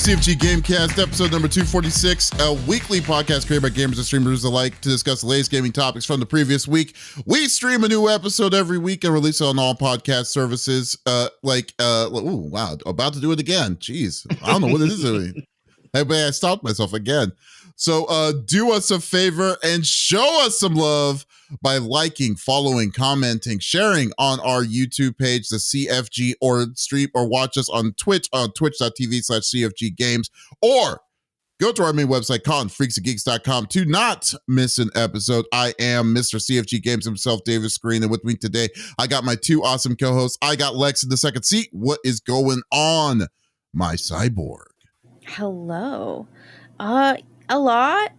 CFG Game Cast, episode number 246, a weekly podcast created by gamers and streamers alike to discuss the latest gaming topics from the previous week. We stream a new episode every week and release it on all podcast services. Ooh, wow, about to do it again. Jeez, I don't know what it is doing. I stopped myself again. So do us a favor and show us some love by liking, following, commenting, sharing on our YouTube page, the CFG, or stream or watch us on Twitch on twitch.tv/CFG Games, or go to our main website, freaksandgeeks.com, to not miss an episode. I am Mr. CFG Games himself, Davies Screen, and with me today, I got my two awesome co-hosts. I got Lex in the second seat. What is going on, my cyborg? Hello. A lot.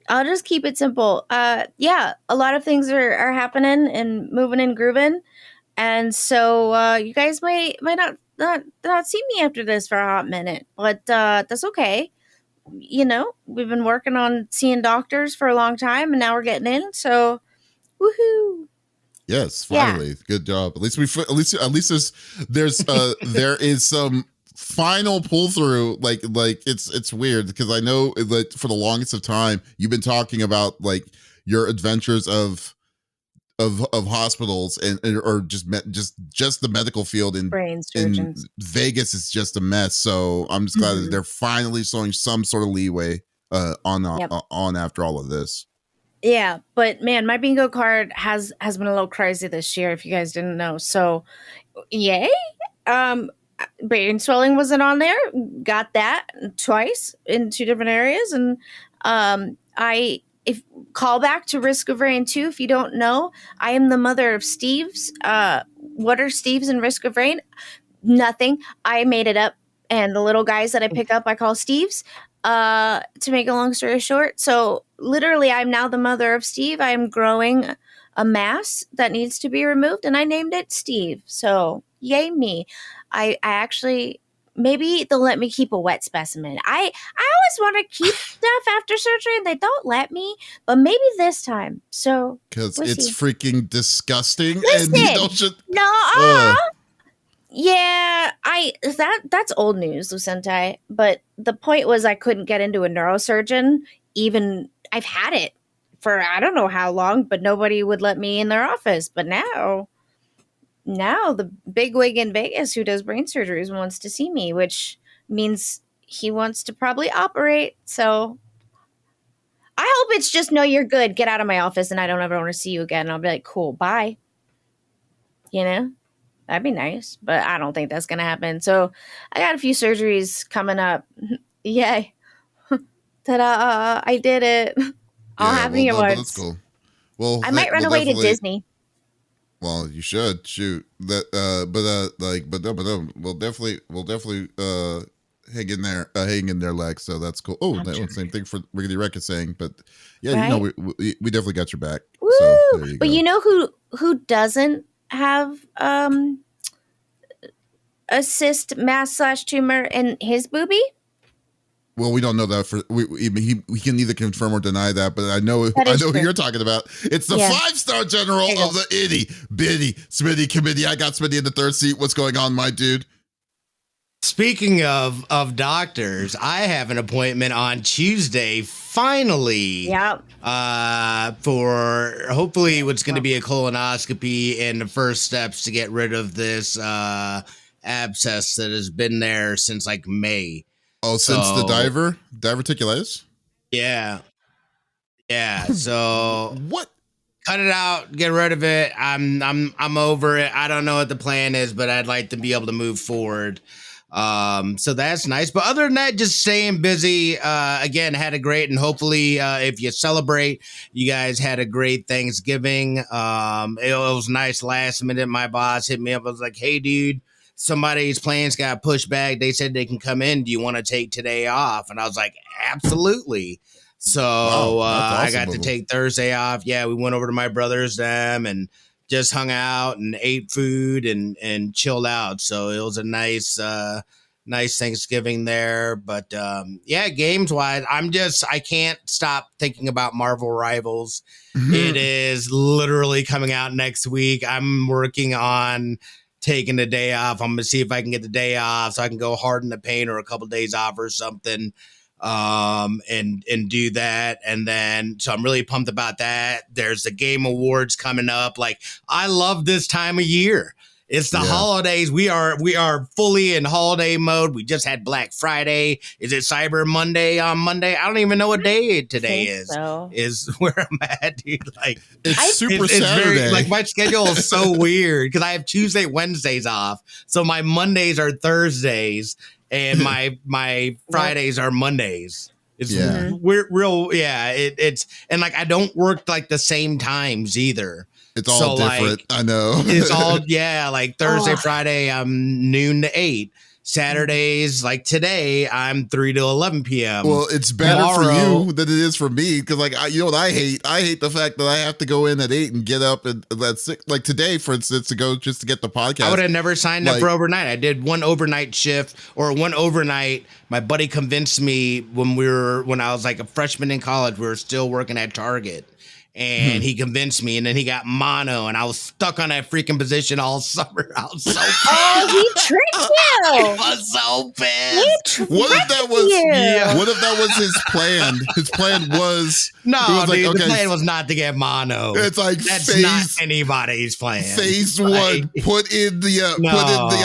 I'll just keep it simple. Yeah, a lot of things are happening and moving and grooving. And so you guys might not see me after this for a hot minute, but that's okay. You know, we've been working on seeing doctors for a long time and now we're getting in. So woohoo. Yes, finally. Yeah. Good job. At least there is some final pull through. Like it's weird because I know that for the longest of time you've been talking about like your adventures of hospitals and or just the medical field in Vegas is just a mess. So I'm just glad that they're finally showing some sort of leeway on after all of this. Yeah, but man, my bingo card has been a little crazy this year, if you guys didn't know. So yay. Brain swelling wasn't on there. Got that twice in two different areas. And if call back to Risk of Rain 2, if you don't know, I am the mother of Steves. What are Steves in Risk of Rain? Nothing. I made it up. And the little guys that I pick up, I call Steves. To make a long story short. So literally, I'm now the mother of Steve. I am growing a mass that needs to be removed. And I named it Steve. So yay me. I actually, maybe they'll let me keep a wet specimen. I always want to keep stuff after surgery and they don't let me, but maybe this time. So because it's freaking disgusting. Listen, and yeah, that's old news, Lucente. But the point was I couldn't get into a neurosurgeon. Even I've had it for I don't know how long, but nobody would let me in their office. But now the bigwig in Vegas who does brain surgeries wants to see me, which means he wants to probably operate. So I hope it's just, no, you're good. Get out of my office and I don't ever want to see you again. And I'll be like, cool, bye. You know, that'd be nice, but I don't think that's going to happen. So I got a few surgeries coming up. Yay. Ta-da. I did it. I'll have the awards. That's cool. Well, I might run away to Disney. Well, you should shoot that, we'll definitely hang in there, Lex. So that's cool. Oh, that same thing for Rickety Wreck is saying, but yeah, right? You know, we definitely got your back. Woo! So there you go. But you know who doesn't have a cyst, mass / tumor in his boobie? Well, we don't know that he can neither confirm or deny that, but I know who you're talking about. It's the 5-star general of the itty bitty Smitty committee. I got Smitty in the third seat. What's going on, my dude? Speaking of doctors, I have an appointment on Tuesday, finally. Yep. For hopefully what's going to be a colonoscopy and the first steps to get rid of this abscess that has been there since like May. Oh, since the diverticulitis? Yeah. So what? Cut it out, get rid of it. I'm over it. I don't know what the plan is, but I'd like to be able to move forward. So that's nice. But other than that, just staying busy. Again, had a great, and hopefully if you celebrate, you guys had a great Thanksgiving. It was nice last minute. My boss hit me up. I was like, hey, dude, somebody's plans got pushed back. They said they can come in. Do you want to take today off? And I was like, absolutely. So awesome. I got to take Thursday off. Yeah, we went over to my brother's and just hung out and ate food and chilled out. So it was a nice Thanksgiving there. But yeah, games wise, I can't stop thinking about Marvel Rivals. Mm-hmm. It is literally coming out next week. I'm working on taking the day off. I'm gonna see if I can get the day off so I can go hard in the paint or a couple days off or something. And do that. And then, so I'm really pumped about that. There's the Game Awards coming up. Like, I love this time of year. It's the holidays. We are fully in holiday mode. We just had Black Friday. Is it Cyber Monday on Monday? I don't even know what day today is. So. Is where I'm at, dude. Like, it's Super Saturday. Very, like, my schedule is so weird because I have Tuesday, Wednesdays off. So my Mondays are Thursdays and my Fridays are Mondays. It's we're real. Yeah. It's and like I don't work like the same times either. It's all different. Like, I know. It's all, like Thursday, Friday, I'm noon to 8. Saturdays, like today, I'm 3 to 11 p.m. Well, it's better for you than it is for me because, like, you know what I hate? I hate the fact that I have to go in at 8 and get up at 6. Like today, for instance, to go just to get the podcast. I would have never signed up for overnight. I did one overnight shift or one overnight. My buddy convinced me when I was like a freshman in college, we were still working at Target. And he convinced me, and then he got mono, and I was stuck on that freaking position all summer. I was so pissed. Oh, he tricked you! I was so pissed. What if that was? What if that was his plan? His plan was no, was dude. like, the plan was not to get mono. It's like that's not anybody's plan. Phase one, put in the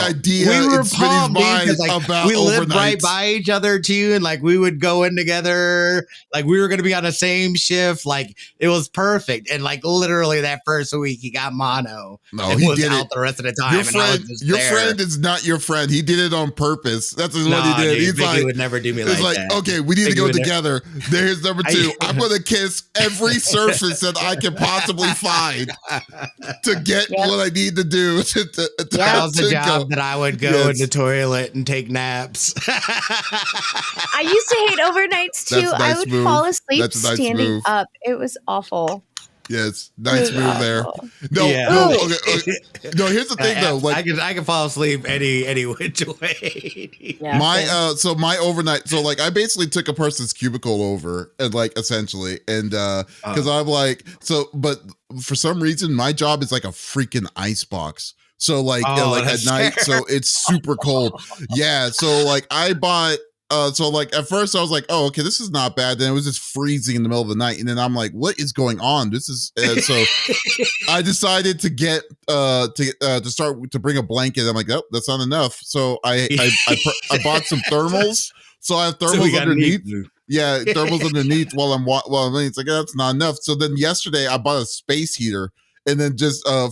idea. We were in Smitty's mind like, about we lived overnights. right by each other too, and like we would go in together. Like we were going to be on the same shift. Like it was perfect. And like literally that first week he got mono. No, and he was did out it. the rest of the time. Your friend is not your friend. He did it on purpose. That's what he did. Dude, He's Vicky like, would never do me like that. Okay, we need to go together. There's number 2. I'm gonna kiss every surface that I can possibly find to get what I need to do. That was the job that I would go in the toilet and take naps. I used to hate overnights too. I would fall asleep standing up. It was awful. Yes, nice move there. No, here's the thing though. Like I can fall asleep any which way. My overnight. So like I basically took a person's cubicle over and like essentially, and because I'm like but for some reason my job is like a freaking ice box. So like at night, so it's super cold. Yeah, so like I bought. So like at first I was like, oh, okay, this is not bad. Then it was just freezing in the middle of the night, and then I'm like, what is going on? This is so. I decided to get to start to bring a blanket. I'm like, oh, that's not enough. So I bought some thermals. So I have thermals underneath. Yeah, thermals underneath while I'm it's like that's not enough. So then yesterday I bought a space heater, and then just for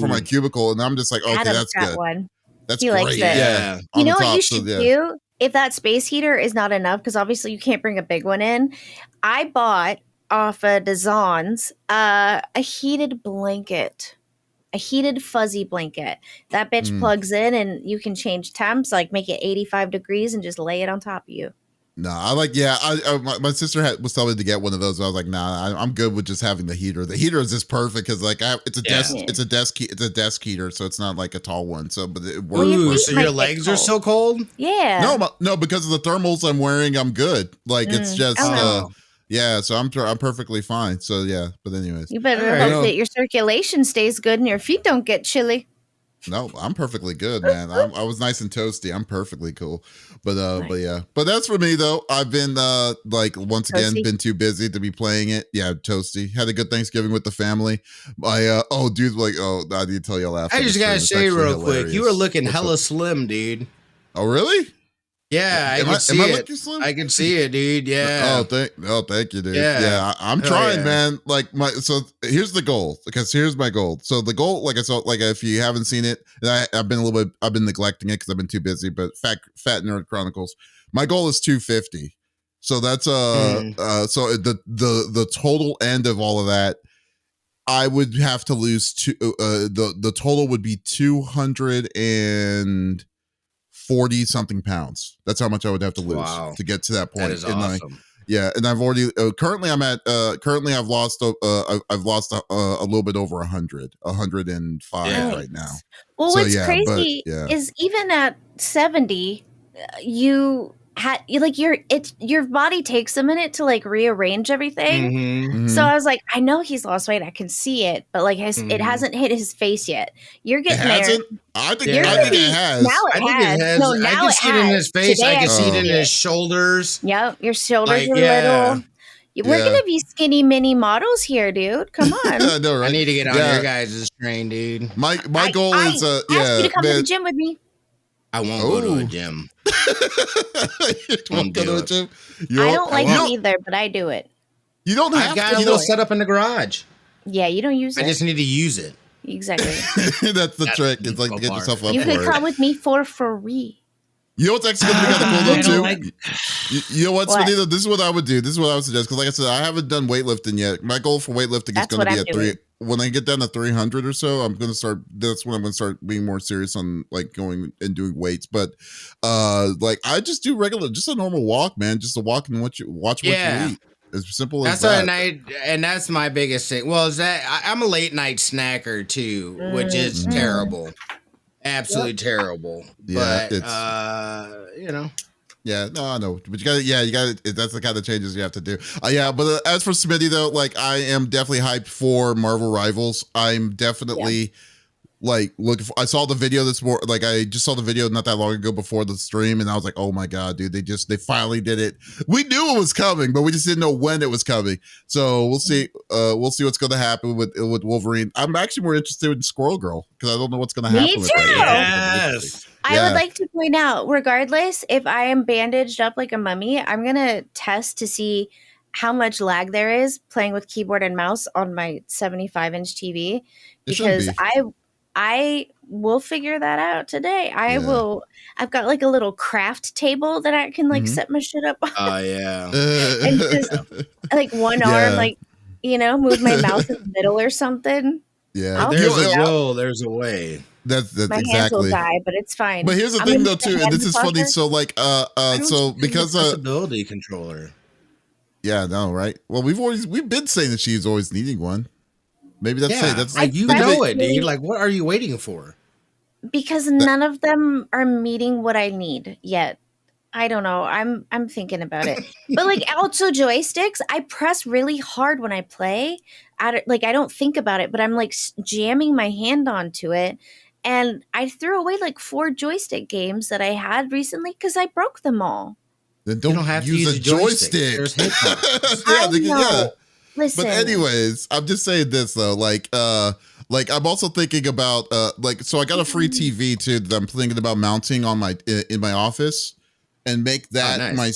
my cubicle, and I'm just like, okay, Adam's that's good. One. That's he great. Likes it. Yeah. You know what you should do? If that space heater is not enough, because obviously you can't bring a big one in, I bought off of Dazon's a heated blanket, a heated fuzzy blanket. That bitch plugs in and you can change temps, like make it 85 degrees and just lay it on top of you. No, my sister was telling me to get one of those. I was like, nah, I'm good with just having the heater. The heater is just perfect because like it's a desk heater, so it's not like a tall one. So, but it works. Ooh, so your legs are so cold? Yeah. No, because of the thermals I'm wearing, I'm good. Like it's just yeah. So I'm perfectly fine. So yeah, but anyways, you better hope that your circulation stays good and your feet don't get chilly. No, I'm perfectly good, man. I was nice and toasty. I'm perfectly cool. But yeah. But that's for me though. I've been once again been too busy to be playing it. Yeah, toasty. Had a good Thanksgiving with the family. I need to tell y'all after. I just gotta say real quick, you were looking hella slim, dude. Oh really? Yeah, I can see it. I can see it, dude. Yeah. Thank you, dude. Yeah, I'm trying, man. Like so here's the goal. Because here's my goal. So the goal, like I saw, like if you haven't seen it, I've been neglecting it because I've been too busy. But Fat Nerd Chronicles, my goal is 250. So that's so the total end of all of that, I would have to lose the total would be 240 something pounds. That's how much I would have to lose to get to that point. That is awesome. And I've already currently I've lost a little bit over 105 right now. Well, what's crazy is even at 70, you your body takes a minute to like rearrange everything. Mm-hmm. So I was like, I know he's lost weight. I can see it, but like it hasn't hit his face yet. You're It getting there. hasn't? I think Yeah. it has. Now I it think has. it has. No, I now can it see it in has. his face. Today I can see it in see his shoulders. Yep, your shoulders are yeah. little. We're gonna be skinny mini models here, dude. Come on. I know, right? I need to get on your guys' train, dude. My goal is ask you to come to the gym with me. I won't go to a gym. You won't go to a gym? I don't like it either, but I do it. You don't have I've got to. a little setup in the garage. Yeah, you don't use it. I just need to use it. Exactly. That's the trick. It's like to get yourself up you for could it. come with me for free. You know what's actually going to be kind of cool though too? You know what, Smitty? This is what I would do. This is what I would suggest. Because like I said, I haven't done weightlifting yet. My goal for weightlifting is going to be at 3. When I get down to 300 or so, I'm going to start. That's when I'm going to start being more serious on like going and doing weights. But like I just do just a normal walk, man. Just a walk and watch what you eat. As simple as that. And that's my biggest thing. Well, is that I'm a late night snacker too, which is terrible. Absolutely terrible. Yeah, but you know. Yeah, no, I know, but you got to. That's the kind of changes you have to do. Yeah, but as for Smitty though, like I am definitely hyped for Marvel Rivals. I'm definitely like looking for. I saw the video this morning. Like I just saw the video not that long ago before the stream, and I was like, oh my god, dude, they finally did it. We knew it was coming, but we just didn't know when it was coming. So we'll see. We'll see what's going to happen with Wolverine. I'm actually more interested in Squirrel Girl because I don't know what's going to happen. Me too. With that. Yes. I would like to point out, regardless, if I am bandaged up like a mummy, I'm going to test to see how much lag there is playing with keyboard and mouse on my 75-inch TV. Because I will figure that out today. I've got like a little craft table that I can like set my shit up on. Oh, yeah. And just like one arm, like, move my mouse in the middle or something. Yeah. There's a will, there's a way. That's my hands will die, but it's fine. But here's the thing though too, and this is funny. So like so because accessibility controller. Yeah, no, right? Well, we've been saying that she's always needing one. Maybe that's like you know it, dude. Like, what are you waiting for? Because none of them are meeting what I need yet. I don't know. I'm thinking about it. But like also joysticks, I press really hard when I play. I don't think about it, but I'm like jamming my hand onto it. And I threw away like 4 joystick games that I had recently because I broke them all. Then don't have to use a joystick. Yeah. Listen. But anyways, I'm just saying this though, like I'm also thinking about so I got a free TV too that I'm thinking about mounting on in my office and make that my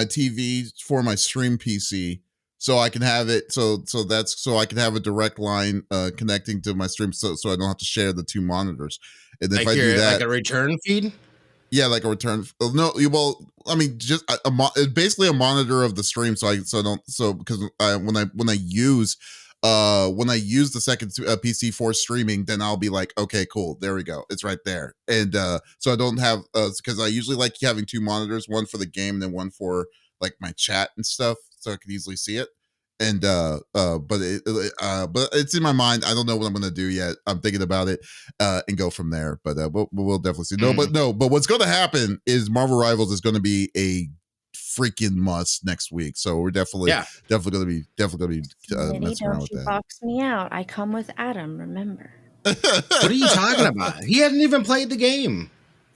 TV for my stream PC. So I can have it, so I can have a direct line connecting to my stream, so I don't have to share the 2 monitors. And like if I do that, like a return feed, yeah, like a return. No, well, I mean, just it's basically a monitor of the stream. Because when I use the second PC for streaming, then I'll be like, okay, cool, there we go, it's right there. And so I don't have because I usually like having 2 monitors, one for the game, and then one for like my chat and stuff, so I can easily see it. And but it's in my mind. I don't know what I'm gonna do yet. I'm thinking about it and go from there. But we'll definitely see. But what's gonna happen is Marvel Rivals is gonna be a freaking must next week. So we're definitely gonna be messing around with that. Box me out. I come with Adam. Remember. What are you talking about? He hasn't even played the game.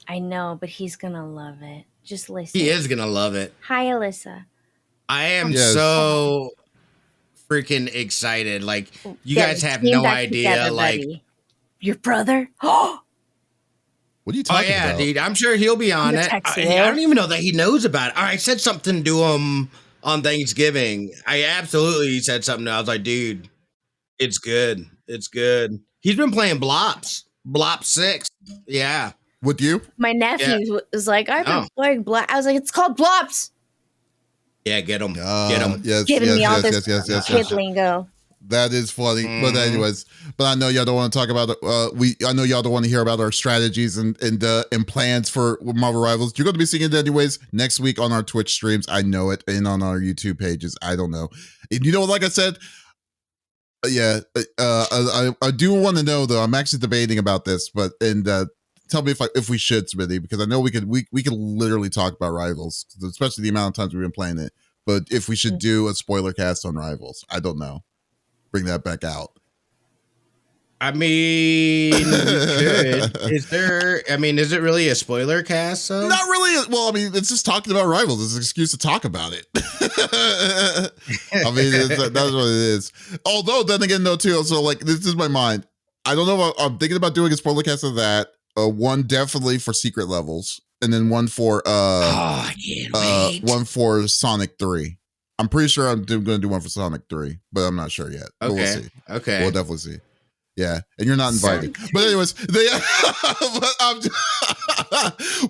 I know, but he's gonna love it. Just listen. He is gonna love it. Hi, Alyssa. I am so freaking excited. Like, you guys have no idea. Together, like, buddy. Your brother? What are you talking about? Oh, yeah, dude. I'm sure he'll be on it. I don't even know that he knows about it. I said something to him on Thanksgiving. I absolutely said something. I was like, dude, it's good. It's good. He's been playing Blops 6. Yeah. With you? My nephew was like, I've been playing Blops. I was like, it's called Blops. Yeah, get him. Get him. Giving me all this kid lingo. That is funny. But anyways, I know y'all don't want to talk about I know y'all don't want to hear about our strategies and plans for Marvel Rivals. You're going to be seeing it anyways next week on our Twitch streams. I know it, and on our YouTube pages. I don't know. And like I said, I do want to know though. I'm actually debating about this, but tell me if we should, Smitty, because I know we could literally talk about Rivals, especially the amount of times we've been playing it. But if we should do a spoiler cast on Rivals, I don't know. Bring that back out. I mean, we could. Is it really a spoiler cast? Though? Not really. Well, I mean, it's just talking about Rivals. It's an excuse to talk about it. I mean, that's what it is. Although, then again, though, too, so like, this is my mind. I don't know. I'm thinking about doing a spoiler cast of that. One definitely for secret levels, and then one for I can't wait. One for Sonic 3. I'm pretty sure I'm going to do one for Sonic 3, but I'm not sure yet. Okay. But we'll see. Okay. We'll definitely see. Yeah, and you're not invited. But anyways,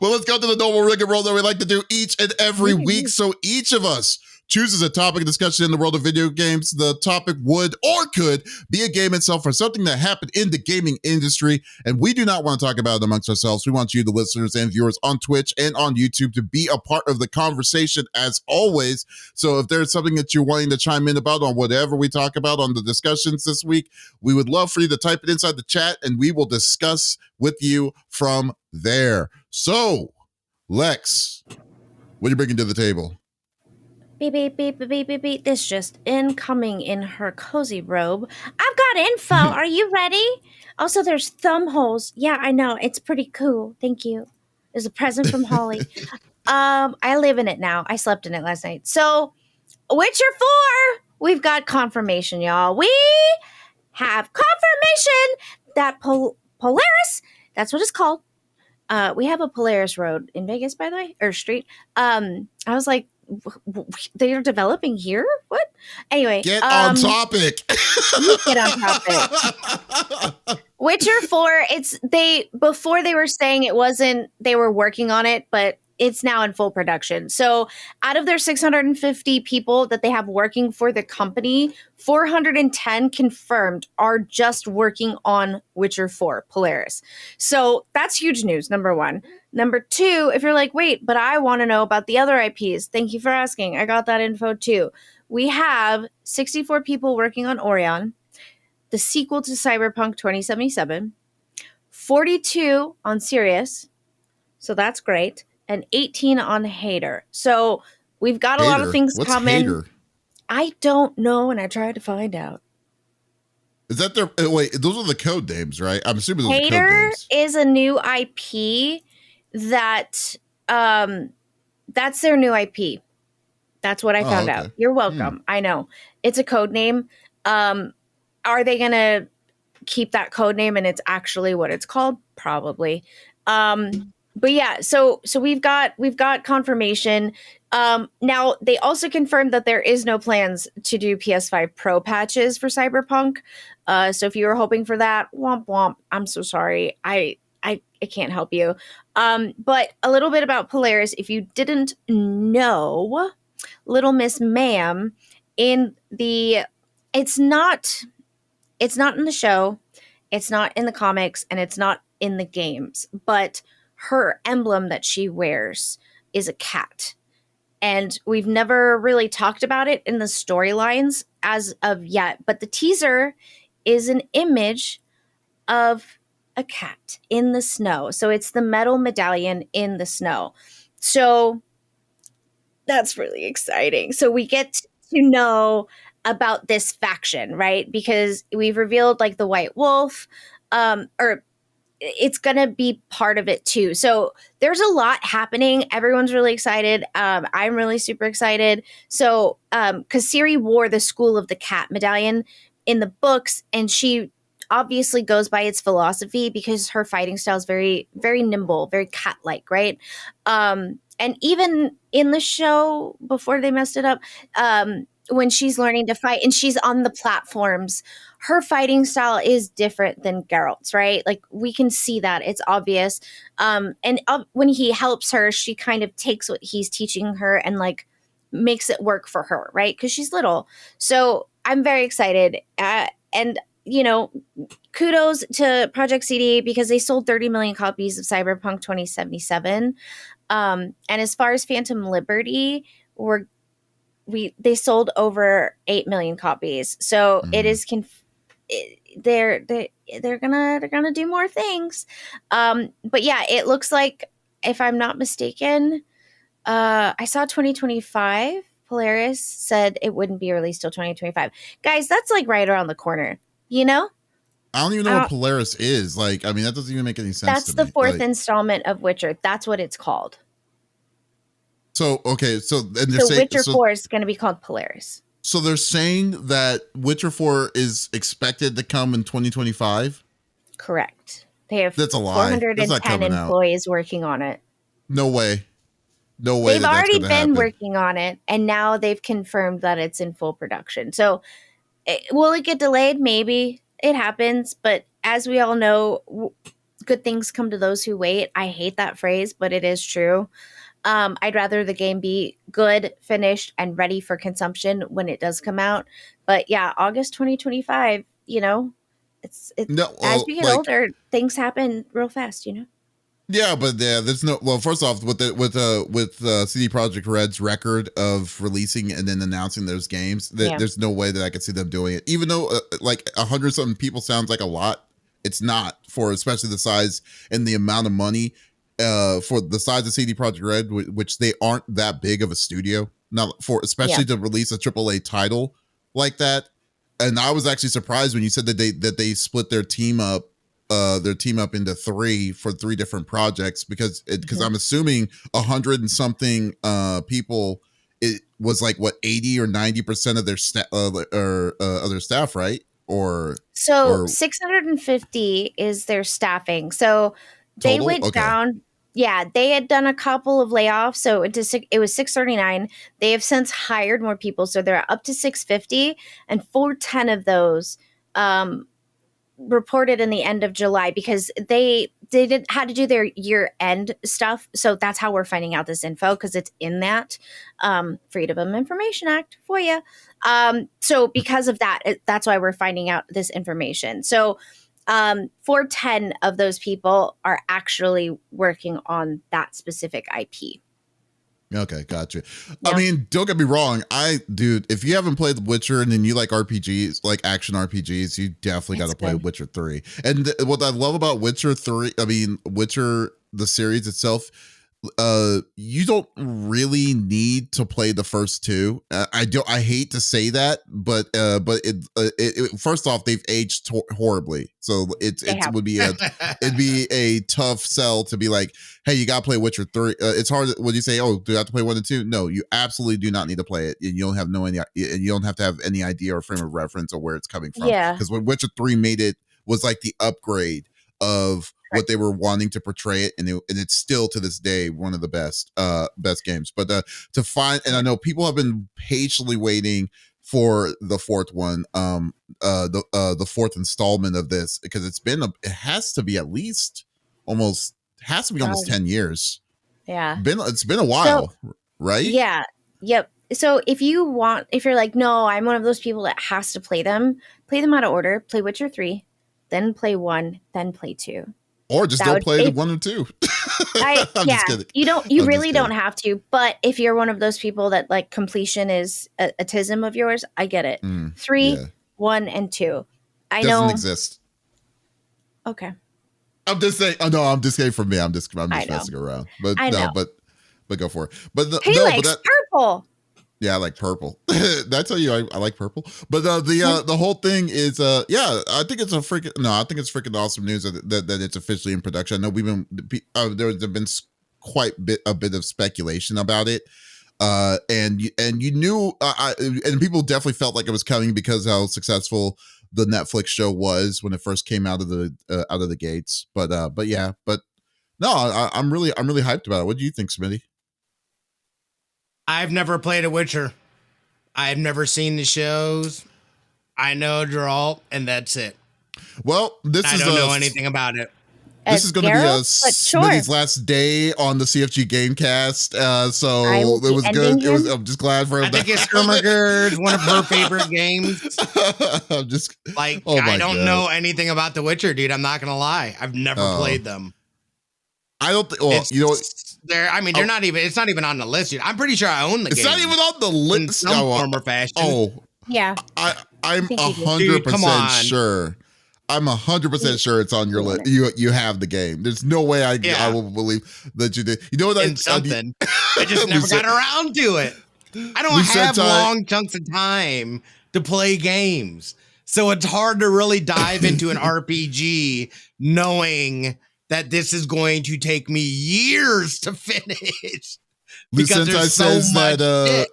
well, let's go to the normal rigmarole that we like to do each and every week. So each of us chooses a topic of discussion in the world of video games. The topic would or could be a game itself or something that happened in the gaming industry. And we do not want to talk about it amongst ourselves. We want you, the listeners and viewers on Twitch and on YouTube, to be a part of the conversation as always. So if there's something that you're wanting to chime in about on whatever we talk about on the discussions this week, we would love for you to type it inside the chat and we will discuss with you from there. So, Lex, what are you bringing to the table? Beep, beep, beep, beep, beep, beep, beep. This just incoming in her cozy robe. I've got info. Are you ready? Also, there's thumb holes. Yeah, I know. It's pretty cool. Thank you. There's a present from Holly. I live in it now. I slept in it last night. So, Witcher 4, we've got confirmation, y'all. We have confirmation that Polaris, that's what it's called. We have a Polaris road in Vegas, by the way, or street. I was like, they are developing here? What? Anyway. Get on topic. Get on topic. Witcher 4, before they were saying it wasn't, they were working on it, but it's now in full production. So out of their 650 people that they have working for the company, 410 confirmed are just working on Witcher 4 Polaris. So that's huge news, number one. Number two, if you're like, wait, but I want to know about the other IPs. Thank you for asking. I got that info too. We have 64 people working on Orion, the sequel to Cyberpunk 2077, 42 on Sirius. So that's great. And 18 on Hater. So we've got a lot of things What's coming. Hater? I don't know, and I tried to find out. Is that their wait? Those are the code names, right? I'm assuming those are code Hater names. is a new IP that that's their new IP. That's what I found out. You're welcome. I know it's a code name. Are they gonna keep that code name and it's actually what it's called? Probably. But yeah, so we've got confirmation. Now they also confirmed that there is no plans to do PS5 Pro patches for Cyberpunk. So if you were hoping for that, womp womp. I'm so sorry. I can't help you. But a little bit about Polaris, if you didn't know, Little Miss Ma'am it's not in the show, it's not in the comics, and it's not in the games, but her emblem that she wears is a cat. And we've never really talked about it in the storylines as of yet, but the teaser is an image of a cat in the snow. So it's the metal medallion in the snow. So that's really exciting. So we get to know about this faction, right? Because we've revealed like the White Wolf, or it's going to be part of it too. So there's a lot happening. Everyone's really excited. I'm really super excited. So, cause Ciri wore the School of the Cat medallion in the books, and she obviously goes by its philosophy because her fighting style is very, very nimble, very cat-like, right? And even in the show, before they messed it up, when she's learning to fight and she's on the platforms, her fighting style is different than Geralt's, right? Like we can see that, it's obvious. And when he helps her, she kind of takes what he's teaching her and like makes it work for her, right? Because she's little. So I'm very excited. And you know, kudos to Project CD because they sold 30 million copies of Cyberpunk 2077. And as far as Phantom Liberty, they sold over 8 million copies. So it is they're gonna do more things. But yeah, it looks like, if I'm not mistaken, I saw 2025. Polaris said it wouldn't be released till 2025. Guys, that's like right around the corner. You know, I don't even know what Polaris is. Like, I mean, that doesn't even make any sense. That's the fourth installment of Witcher. That's what it's called. So okay, so Witcher 4 is going to be called Polaris. So they're saying that Witcher 4 is expected to come in 2025? Correct. They have That's a lie. 410 employees working on it. No way. No way. They've already been working on it, and now they've confirmed that it's in full production. So will it get delayed? Maybe. It happens. But as we all know, good things come to those who wait. I hate that phrase, but it is true. I'd rather the game be good, finished, and ready for consumption when it does come out. But yeah, August 2025, you know, as we get older, things happen real fast, you know? Yeah, but there's no, well, first off, with CD Projekt Red's record of releasing and then announcing those games, there's no way that I could see them doing it. Even though like 100-something people sounds like a lot, it's not, for especially the size and the amount of money. For the size of CD Projekt Red, which they aren't that big of a studio, not for especially to release a AAA title like that. And I was actually surprised when you said that they split their team up into three for three different projects, because I'm assuming 100 and something people, it was like what 80 or 90% of their other staff, right? Or 650 is their staffing. So they went down. Yeah, they had done a couple of layoffs, so it was 639. They have since hired more people, so they're up to 650, and 410 of those reported in the end of July, because they had to do their year end stuff. So that's how we're finding out this info, because it's in that Freedom of Information Act for you. So because of that, that's why we're finding out this information. So 410 of those people are actually working on that specific IP. Okay, gotcha. Yeah. I mean, don't get me wrong. Dude, if you haven't played The Witcher and then you like RPGs, like action RPGs, you definitely got to play Witcher 3. And what I love about Witcher 3, Witcher, the series itself, you don't really need to play the first two. I hate to say that, but it first off, they've aged horribly, so it'd be a tough sell to be like, hey, you gotta play Witcher 3. It's hard when you say, oh, do I have to play 1 and 2? No, you absolutely do not need to play it, and you don't have you don't have to have any idea or frame of reference of where it's coming from. Yeah, because when Witcher 3 made it, was like the upgrade of what they were wanting to portray it, and it's still to this day one of the best games. But to find, and I know people have been patiently waiting for the fourth one, the fourth installment of this, because it has to be almost 10 years. Yeah, it's been a while, right? Yeah, yep. So if you're like, no, I'm one of those people that has to play them out of order. Play Witcher 3, then play 1, then play 2. Or just don't play the 1 or 2. I'm just kidding. You really don't have to. But if you're one of those people that like completion is a tism of yours, I get it. 3, 1, and 2. Doesn't exist. Okay. I'm just saying. Oh no, I'm just saying for me. I'm just messing around. But but go for it. But he likes purple. Yeah, I like purple. Did I tell you I like purple? But the whole thing is I think it's freaking awesome news that it's officially in production. I know there's been quite a bit of speculation about it. And you knew and people definitely felt like it was coming because how successful the Netflix show was when it first came out of the gates. But no, I'm really hyped about it. What do you think, Smitty? I've never played a Witcher. I've never seen the shows. I know Geralt, and that's it. Well, I don't know anything about it. This is going to be Smitty's last day on the CFG Game Cast. So it was good. I'm just glad for him. I think it's Ermagerd, one of her favorite games. I'm just like, I don't know anything about The Witcher, dude. I'm not going to lie. I've never played them. I don't think, well, they're not even, it's not even on the list. I'm pretty sure I own the game. It's not even on the list. In some form or fashion. Oh, yeah. I'm 100% sure. I'm 100% sure it's on your list. You have the game. There's no way I will believe that you did. You know what? I just never got around to it. I don't have long chunks of time to play games, so it's hard to really dive into an RPG knowing that this is going to take me years to finish. Because there's so much shit.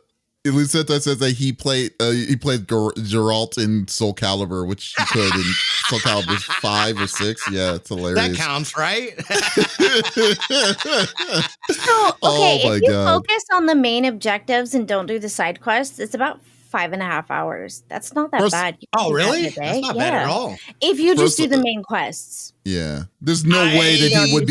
Lucenta says that he played Geralt in Soul Calibur, which he could in Soul Calibur 5 or 6. Yeah, it's hilarious. That counts, right? So, okay, if you focus on the main objectives and don't do the side quests, it's about 5.5 hours. That's not that bad. Really? That's not bad at all. If you just do the main quests. Yeah, there's no way that he would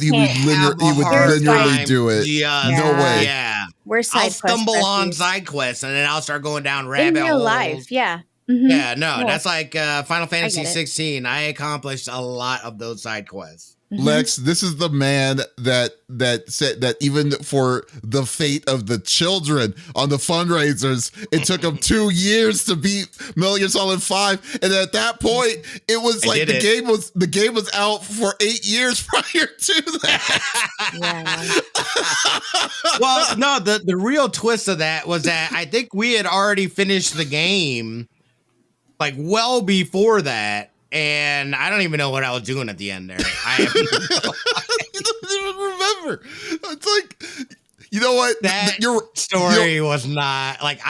linearly do it. No way. Yeah, I'll stumble on side quests and then I'll start going down rabbit holes. In real life, yeah. Mm-hmm. Yeah, no, that's like Final Fantasy 16. I accomplished a lot of those side quests. Lex, this is the man that said that even for the fate of the children on the fundraisers, it took him 2 years to beat Metal Gear Solid 5, and at that point, it was like the game was out for 8 years prior to that. Well, no, the real twist of that was that I think we had already finished the game like well before that. And I don't even know what I was doing at the end there. I have no You don't even remember. It's like, you know what? That story was not like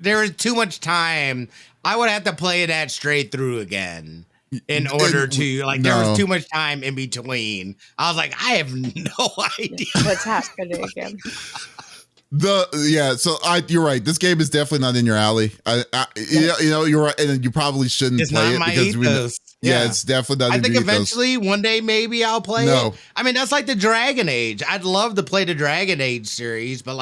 there was too much time. I would have to play that straight through again in order to there was too much time in between. I was like, I have no idea what's happening again. You're right. This game is definitely not in your alley. You're right, and you probably shouldn't play it because it's definitely not. I think eventually, one day, maybe I'll play it. I mean, that's like the Dragon Age. I'd love to play the Dragon Age series, but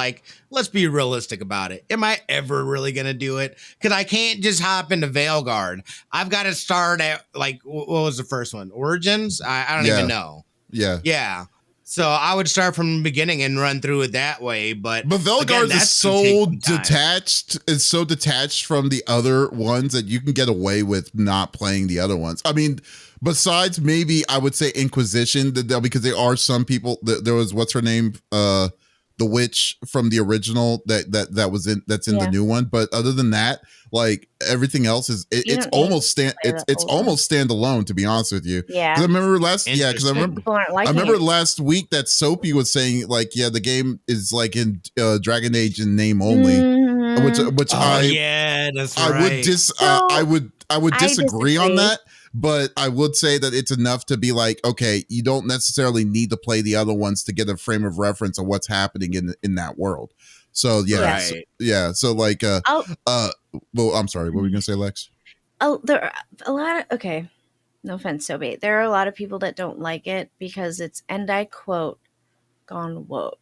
let's be realistic about it. Am I ever really gonna do it? Because I can't just hop into Veilguard. I've got to start at what was the first one? Origins? I don't even know. Yeah. So I would start from the beginning and run through it that way, but Veilguard is so detached. It's so detached from the other ones that you can get away with not playing the other ones. I mean, besides maybe I would say Inquisition, because there are some people. There was what's her name, the witch from the original that's in the new one. But other than that, everything else is it's almost standalone, to be honest with you. Yeah. Because I remember last week that Soapy was saying the game is in Dragon Age in name only, that's right. I would disagree on that. But I would say that it's enough to be okay, you don't necessarily need to play the other ones to get a frame of reference of what's happening in that world. So well, I'm sorry, what were you gonna say, Lex? Oh, there are a lot of no offense, Sobe. There are a lot of people that don't like it because it's, and I quote, gone woke.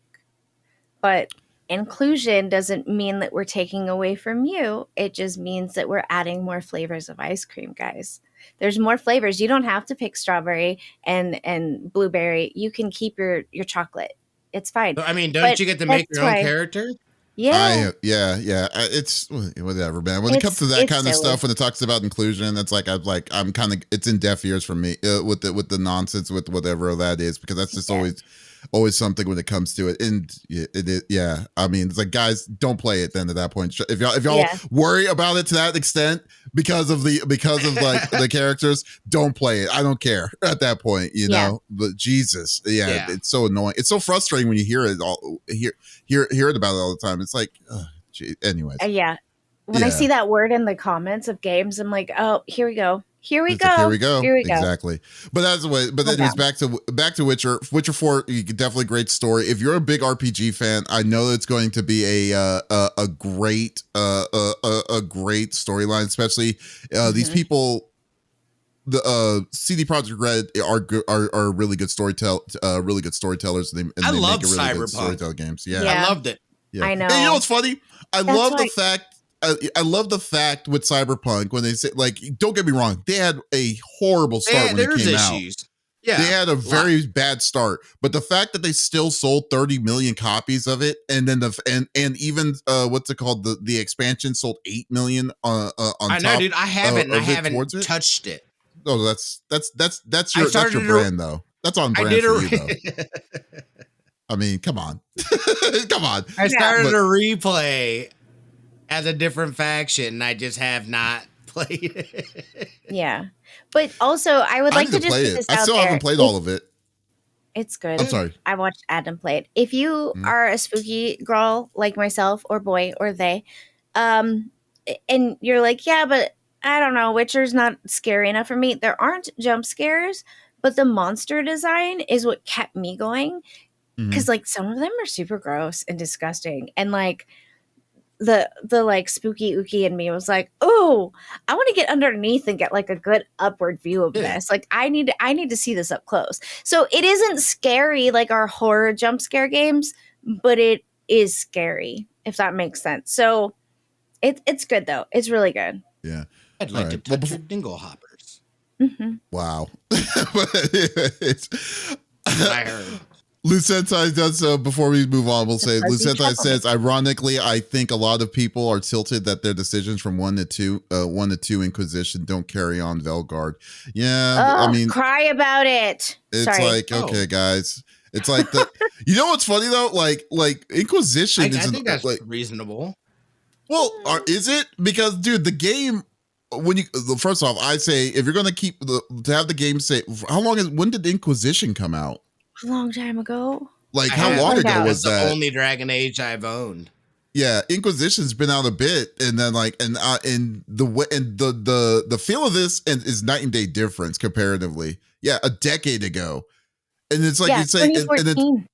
But inclusion doesn't mean that we're taking away from you. It just means that we're adding more flavors of ice cream, guys. There's more flavors. You don't have to pick strawberry and blueberry. You can keep your chocolate. It's fine. I mean, don't you get to make your own character? Yeah. It's whatever, man. When it comes to that kind of stuff, when it talks about inclusion, it's I'm kind of, it's in deaf ears for me with the nonsense with whatever that is, because that's just always something when it comes to it. And it is, I mean, it's guys, don't play it then at that point. If y'all worry about it to that extent because of the characters, don't play it. I don't care at that point, you know. But Jesus, it's so annoying. It's so frustrating when you hear it hear it about it all the time. It's anyways. When I see that word in the comments of games, I'm like, oh, here we go. Here we go. Exactly. But that's the way. But anyways, back to Witcher. Witcher 4, definitely great story. If you're a big RPG fan, I know it's going to be a great storyline. Especially these people, the CD Projekt Red are really good storytellers. And I love make really good Cyberpunk storytelling games. I loved it. Yeah. I know. And you know what's funny? I love the fact with Cyberpunk when they say, don't get me wrong, they had a horrible start when it came out. Yeah, they had a very bad start, but the fact that they still sold 30 million copies of it, and then and even what's it called, the expansion sold 8 million on I know, top. Dude, I haven't touched it. Oh, that's I your started brand though. That's on I brand did for you though. I mean, come on, come on. I started But- a replay as a different faction, and I just have not played it. Yeah. But also, I would I like need to to just play put it. this I out still there. haven't played all of it. It's good. I'm sorry. I watched Adam play it. If you are a spooky girl like myself, or boy, or they, and you're like, yeah, but I don't know, Witcher's not scary enough for me. There aren't jump scares, but the monster design is what kept me going. Because like some of them are super gross and disgusting, and like the like spooky ookie in me was like, oh, I want to get underneath and get like a good upward view of Yeah. this. Like I need to see this up close. So it isn't scary like our horror jump scare games, but it is scary, if that makes sense. So it's good though. It's really good. Yeah. I'd like All to right. Well, touch your dingle hoppers. Wow. That's what I heard. Lucentai does so. Before we move on, we'll say Fuzzy Lucentai chocolate. says, ironically, I think a lot of people are tilted that their decisions from 1 to 2 Inquisition don't carry on Velgard. Yeah, Oh, I mean, cry about it. it's Sorry. like, okay, guys. It's like the you know what's funny though? Like Inquisition I isn't think that's like reasonable. well, is it? Because dude, the game when you first off, I say if you're gonna keep to have the game say when did Inquisition come out? A long time ago. Like I how have- long ago That's was That's that? the only Dragon Age I've owned. Yeah, Inquisition's been out a bit, and then like and the feel of this is night and day difference comparatively. Yeah, a decade ago, and it's like Yeah, you say, and it's 2014.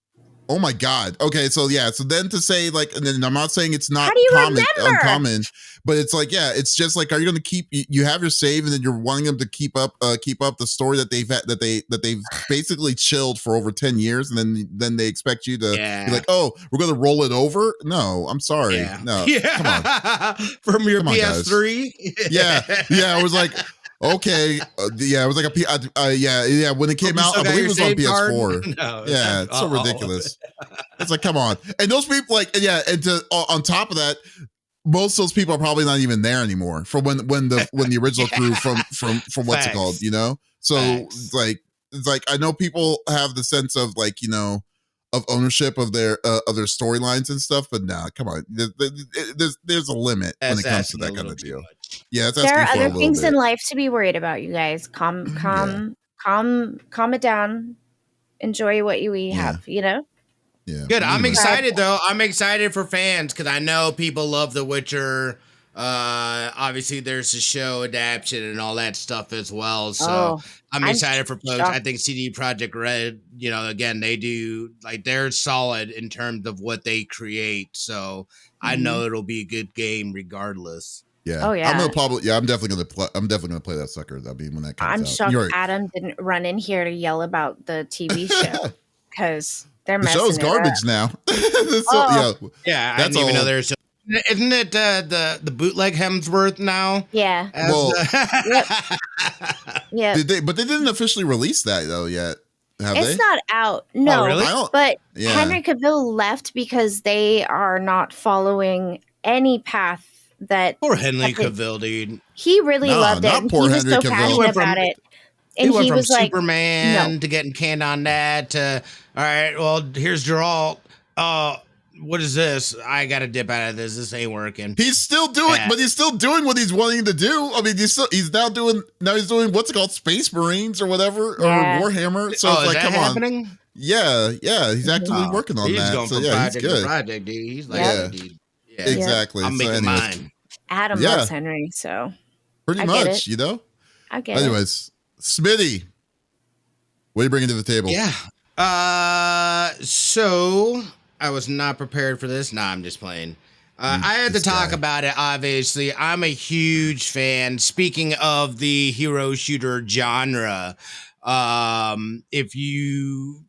oh my god. Okay, so yeah, so then to say like, and then I'm not saying it's not How do you remember? uncommon, but it's like yeah, it's just like, are you going to keep? You have your save, and then you're wanting them to keep up the story that they've had, that they've basically chilled for over 10 years, and then they expect you to be like, oh, we're going to roll it over. No, I'm sorry, no, come on. From your Come on, guys. PS3. Yeah, it was like okay, yeah, it was like yeah. When it came You out, still I got believe it your was on save card? PS4. No, Yeah, it's so ridiculous. It's like, come on. And those people, like, yeah, and on top of that, most of those people are probably not even there anymore from when the original crew from what's it called, you know? So Facts. it's like I know people have the sense of like, you know, of ownership of their storylines and stuff, but nah, come on. There's a limit when it comes to that kind of deal. Yeah, it's There are asking for a other little things bit. in life to be worried about, you guys. Calm it down. Enjoy what you have, you know? Yeah. Good. I'm Anyway. excited though. I'm excited for fans because I know people love The Witcher. Obviously, there's a show adaptation and all that stuff as well. So I'm excited for folks. shocked. I think CD Projekt Red, you know, again, they do like they're solid in terms of what they create. So I know it'll be a good game regardless. Yeah. Oh, yeah. I'm definitely gonna play that sucker. I mean, when that comes I'm out. shocked You're right. Adam didn't run in here to yell about the TV show because they're The messing show's it garbage up. now. Oh. Yeah, I That's didn't even know all. there's. Isn't it the bootleg Hemsworth now? Yeah. As Well- Yeah. But they didn't officially release that though yet. Have It's they? not out. No. really? I don't- But Yeah. Henry Cavill left because they are not following any path that Poor Henry Okay. Cavill, dude. he really No, loved it. not And poor he was Henry so Cavill. He passionate went from- about it. He And went he from was like, Superman no. to getting canned on that to all right. Well, here's Geralt. What is this? I got to dip out of this. This ain't working. He's still doing, Yeah. but he's still doing what he's wanting to do. I mean, he's now doing what's it called, Space Marines or whatever, Yeah. or Warhammer. So Oh, it's is like, that come happening? on, yeah, he's actively Oh, working on he's that. going So from yeah, he's project to good. project, dude. He's like, Yeah. dude. Yeah, Exactly. I'm So making anyways, mine. Adam Yeah. loves Henry, so pretty I get much, it. you know. I get it. Anyways, Smitty, what are you bringing to the table? Yeah. So I was not prepared for this. Nah, I'm just playing. I had to this talk guy. about it, obviously. I'm a huge fan. Speaking of the hero shooter genre, if you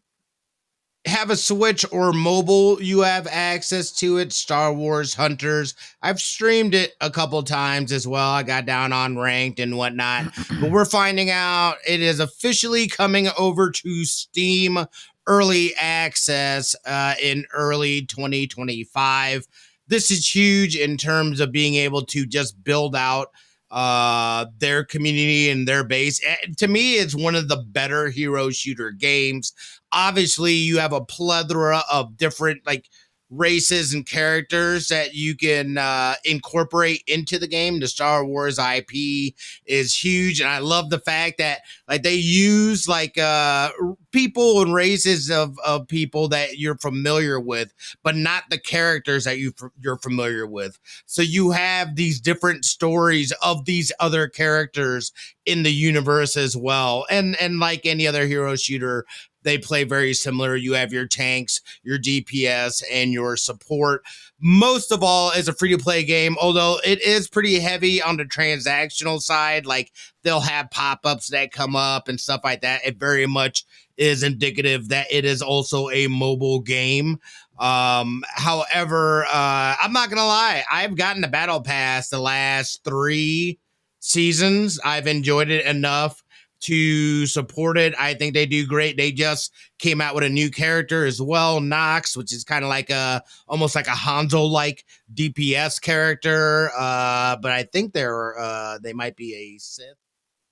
have a Switch or mobile, you have access to it. Star Wars Hunters. I've streamed it a couple times as well. I got down on ranked and whatnot. But we're finding out it is officially coming over to Steam early access in early 2025. This is huge in terms of being able to just build out their community and their base. To me, it's one of the better hero shooter games. Obviously, you have a plethora of different races and characters that you can incorporate into the game. The Star Wars IP is huge, and I love the fact that they use people and races of people that you're familiar with, but not the characters that you're familiar with. So you have these different stories of these other characters in the universe as well. And like any other hero shooter, they play very similar. You have your tanks, your DPS, and your support. Most of all, as a free-to-play game, although it is pretty heavy on the transactional side, they'll have pop-ups that come up and stuff like that. It very much is indicative that it is also a mobile game. However, I'm not gonna lie, I've gotten the battle pass the last 3 seasons. I've enjoyed it enough to support it. I think they do great. They just came out with a new character as well, Nox, which is kind of almost like a Hanzo-like DPS character. But I think they might be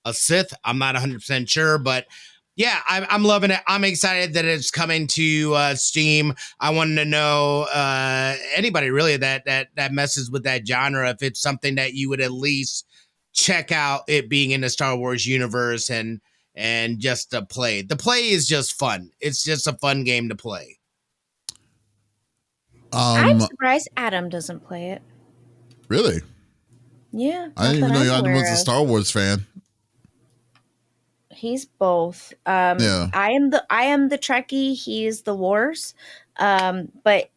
a Sith. I'm not 100% sure, but yeah, I'm loving it. I'm excited that it's coming to Steam. I wanted to know anybody really that messes with that genre, if it's something that you would at least check out, it being in the Star Wars universe and just to play. The play is just fun. It's just a fun game to play. I'm surprised Adam doesn't play it. Really? Yeah. I didn't even know Adam was a Star Wars fan. He's both. Yeah. I am the Trekkie. He's the Wars. But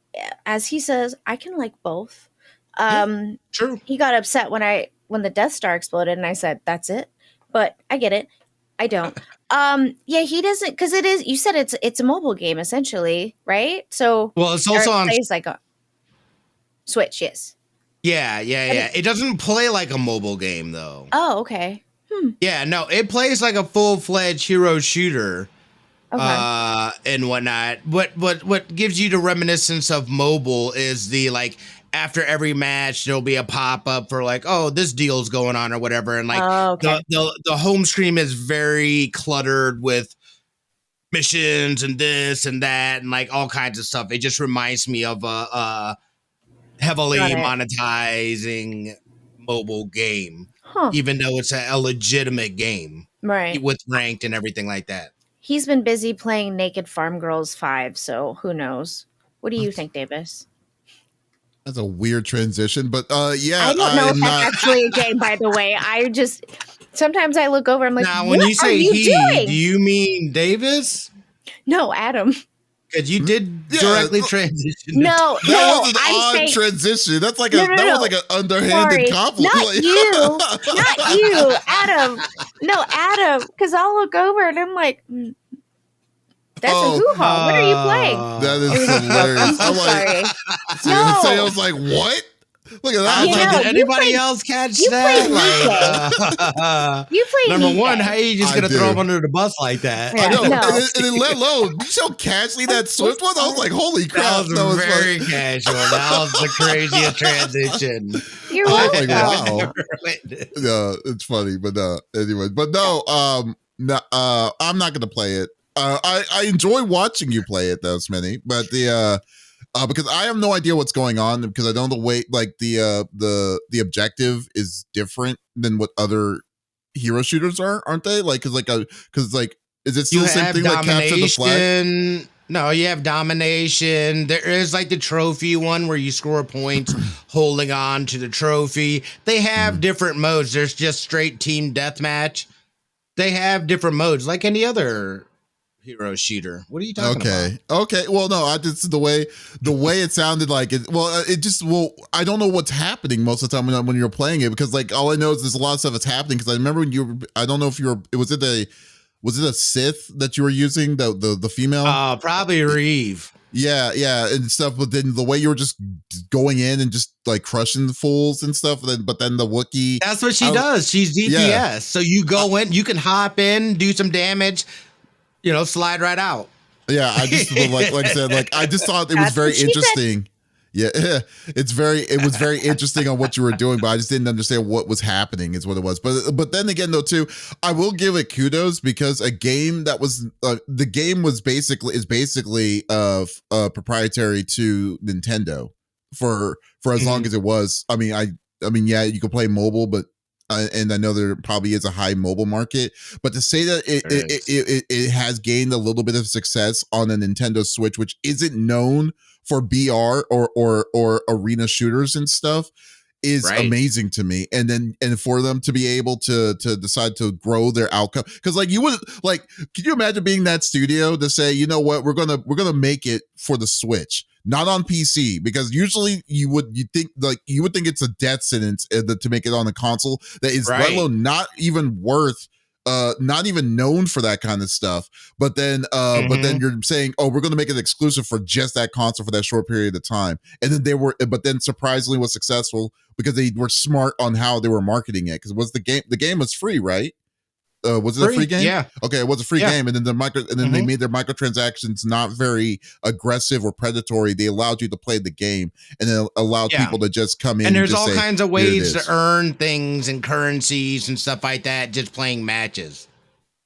as he says, I can like both. True. He got upset when the Death Star exploded, and I said, "That's it." But I get it. I don't. Yeah, he doesn't, because it is. You said it's a mobile game essentially, right? So it's also on plays like a Switch. Yes. Yeah. It doesn't play like a mobile game though. Oh, okay. Yeah, no, it plays like a full-fledged hero shooter. Okay. And whatnot. What gives you the reminiscence of mobile is the after every match there'll be a pop-up for this deal's going on or whatever, and the home screen is very cluttered with missions and this and that and all kinds of stuff. It just reminds me of a heavily monetizing mobile game, even though it's a legitimate game, right, with ranked and everything like that. He's been busy playing Naked Farm Girls 5, so who knows? What do you think, Davis? That's a weird transition, but yeah. I don't know if that's actually a game, by the way. I just sometimes I look over, I'm like, now, what when you say are you doing? Do you mean Davis? No, Adam. Because you did directly transition. No, that was an odd transition. That's that was like an underhanded compliment. Not you, Adam. No, Adam. Because I'll look over and I'm like, that's a hoo-ha. What are you playing? That is hilarious. I'm sorry. So I was like, what? Look at that. Did anybody else catch that? You played number one, how are you just going to throw him under the bus like that? Yeah, I know. No. And then let alone, you so casually that Swift was. I was like, holy crap. That was very casual. That was the craziest transition. You're welcome. Wow. Yeah, it's funny. But anyway. But no, I'm not going to play it. I enjoy watching you play it though, Smitty. But because I have no idea what's going on, because I know the way the objective is different than what other hero shooters aren't they? Is it still the same thing like capture the flag? No, you have domination. There is the trophy one where you score points holding on to the trophy. They have different modes. There's just straight team deathmatch. They have different modes like any other hero shooter. What are you talking about? Okay. Well, no, I just the way it sounded like it. Well, I don't know what's happening most of the time when you're playing it, because all I know is there's a lot of stuff that's happening. Because I remember I don't know if was it a Sith that you were using, the female? Probably Reeve. Yeah, and stuff. But then the way you were just going in and just crushing the fools and stuff. But then the Wookiee. That's what she does. She's DPS. Yeah. So you go in, you can hop in, do some damage. Slide right out. Yeah, I just like I said, I just thought it was very interesting. Yeah, it was very interesting on what you were doing, but I just didn't understand what was happening is what it was. But then again though too, I will give it kudos because a game that was the game was basically proprietary to Nintendo for as long as it was. I mean yeah, you could play mobile, but and I know there probably is a high mobile market, but to say that it has gained a little bit of success on a Nintendo Switch, which isn't known for BR or arena shooters and stuff, is amazing to me. And for them to be able to decide to grow their outcome, because like you would like, can you imagine being that studio to say, you know what, we're gonna make it for the Switch, not on PC, because usually you would think it's a death sentence to make it on a console that is let alone not even worth not even known for that kind of stuff. But then you're saying, oh, we're going to make it exclusive for just that console for that short period of time. And then but then surprisingly was successful because they were smart on how they were marketing it. Because the game was free, right? Was it a free game? Yeah. Okay, it was a free game, and then they made their microtransactions not very aggressive or predatory. They allowed you to play the game, and then allowed people to just come in. And there's all kinds of ways to earn things and currencies and stuff like that just playing matches.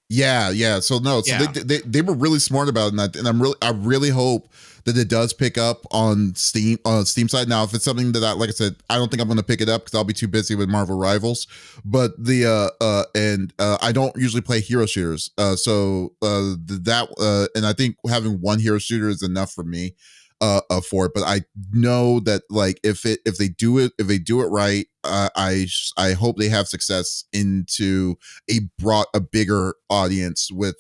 Yeah. So they were really smart about it, and I really hope that it does pick up on Steam side. Now, if it's something that like I said, I don't think I'm going to pick it up because I'll be too busy with Marvel Rivals. But I don't usually play hero shooters, and I think having one hero shooter is enough for me for it. But I know that like if they do it right, I hope they have success into a bigger audience with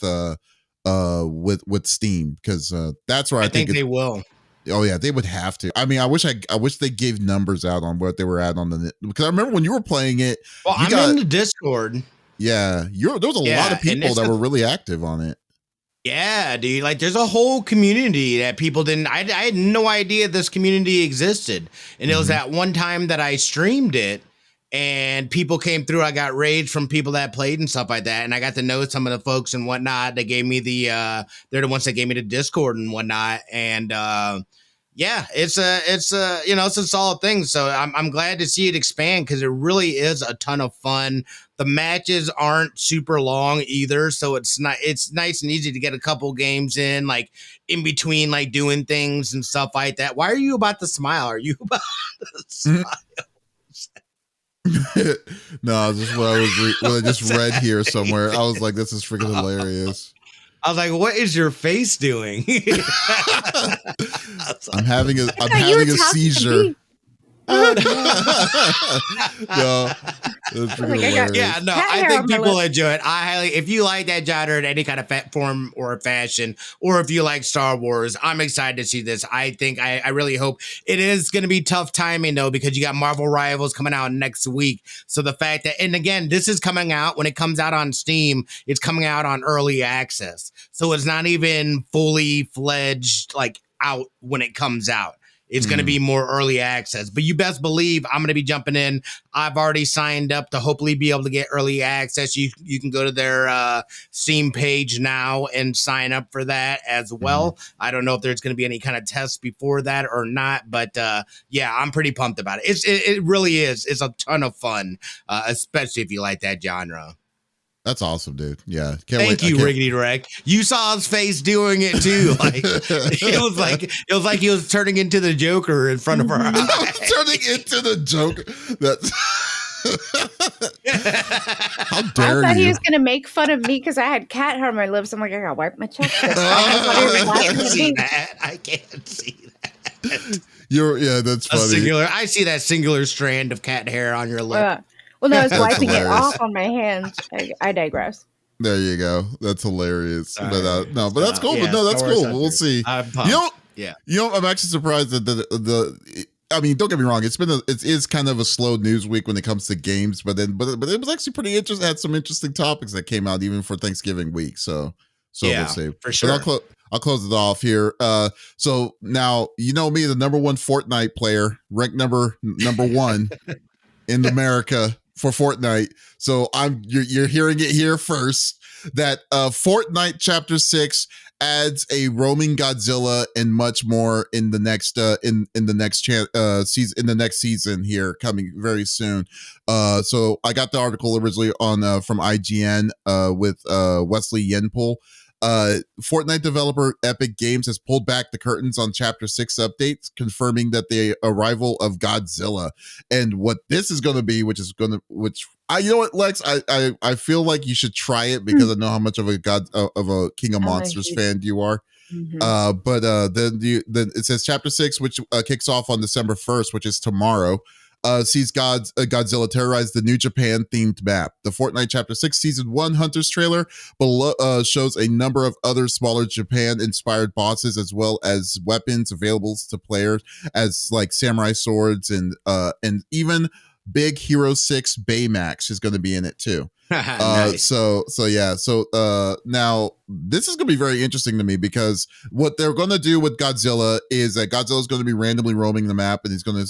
Steam, because that's where I think they will. Oh yeah, they would have to. I mean, I wish they gave numbers out on what they were at on because I remember when you were playing it. Well, I'm in the Discord. Yeah, there was a lot of people that were really active on it. Yeah, dude. Like, there's a whole community that people didn't. I had no idea this community existed, and it was that one time that I streamed it. And people came through. I got raids from people that played and stuff like that. And I got to know some of the folks and whatnot. They gave me they're the ones that gave me the Discord and whatnot. And it's a solid thing. So I'm glad to see it expand because it really is a ton of fun. The matches aren't super long either. So it's nice and easy to get a couple games in, like in between, like doing things and stuff like that. Why are you about to smile? Are you about to smile? No, this is what I just read here somewhere. I was like, this is freaking hilarious. I was like, what is your face doing? I'm having a seizure. I think people enjoy it. If you like that genre in any kind of form or fashion, or if you like Star Wars, I'm excited to see this. I really hope it is going to be tough timing though, because you got Marvel Rivals coming out next week. So the fact that, and again, this is coming out when it comes out on Steam, it's coming out on early access. So it's not even fully fledged, like out when it comes out. It's going to be more early access, but you best believe I'm going to be jumping in. I've already signed up to hopefully be able to get early access. You can go to their Steam page now and sign up for that as well. I don't know if there's going to be any kind of tests before that or not, but I'm pretty pumped about it. It really is. It's a ton of fun, especially if you like that genre. That's awesome, dude. Yeah. Thank you, Riggedy Rec. You saw his face doing it too. Like it was like he was turning into the Joker in front of our eyes. Turning into the Joker. That's how dare you? I thought he was gonna make fun of me because I had cat hair on my lips. I'm like, I gotta wipe my chest. I can't see that. I can't see that. That's funny. I see that singular strand of cat hair on your lip. Well, no, I was wiping it off on my hands. I digress. There you go. That's hilarious. But that's cool. But no, that's cool. We'll see. I'm actually surprised that I mean, don't get me wrong. It is kind of a slow news week when it comes to games, but it was actually pretty interesting. It had some interesting topics that came out even for Thanksgiving week. So we'll see for sure. I'll close it off here. So now you know me, the number one Fortnite player, ranked number one in America for Fortnite. So you're hearing it here first that Fortnite Chapter 6 adds a roaming Godzilla and much more in the next season, in the next season here coming very soon. So I got the article originally on from IGN with Wesley Yenpool. Fortnite developer Epic Games has pulled back the curtains on Chapter 6 updates, confirming that the arrival of Godzilla and what this is going to be, which you know what, Lex, I feel like you should try it because I know how much of a King of Monsters fan you are. But then it says Chapter 6, which kicks off on December 1st, which is tomorrow. Sees Godzilla terrorize the New Japan themed map. The Fortnite Chapter 6 Season 1 Hunters trailer below shows a number of other smaller Japan inspired bosses as well as weapons available to players as like samurai swords and even Big Hero 6 Baymax is going to be in it too. Nice. So now this is going to be very interesting to me because what they're going to do with Godzilla is that Godzilla is going to be randomly roaming the map and he's going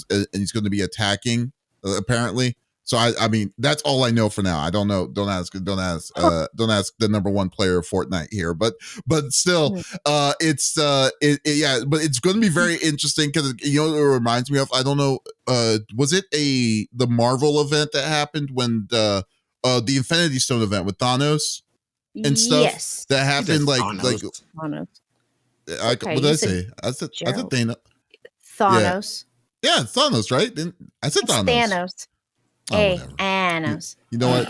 to be attacking apparently. So I mean that's all I know for now. I don't know. Don't ask the number one player of Fortnite here, but still, but it's going to be very interesting because you know what it reminds me of. I don't know. Was it the Marvel event that happened when the Infinity Stone event with Thanos and stuff? Yes, that happened like Thanos. What did I say? I said Thanos. Yeah, Thanos, right? I said Thanos. Thanos. Oh, Thanos. You know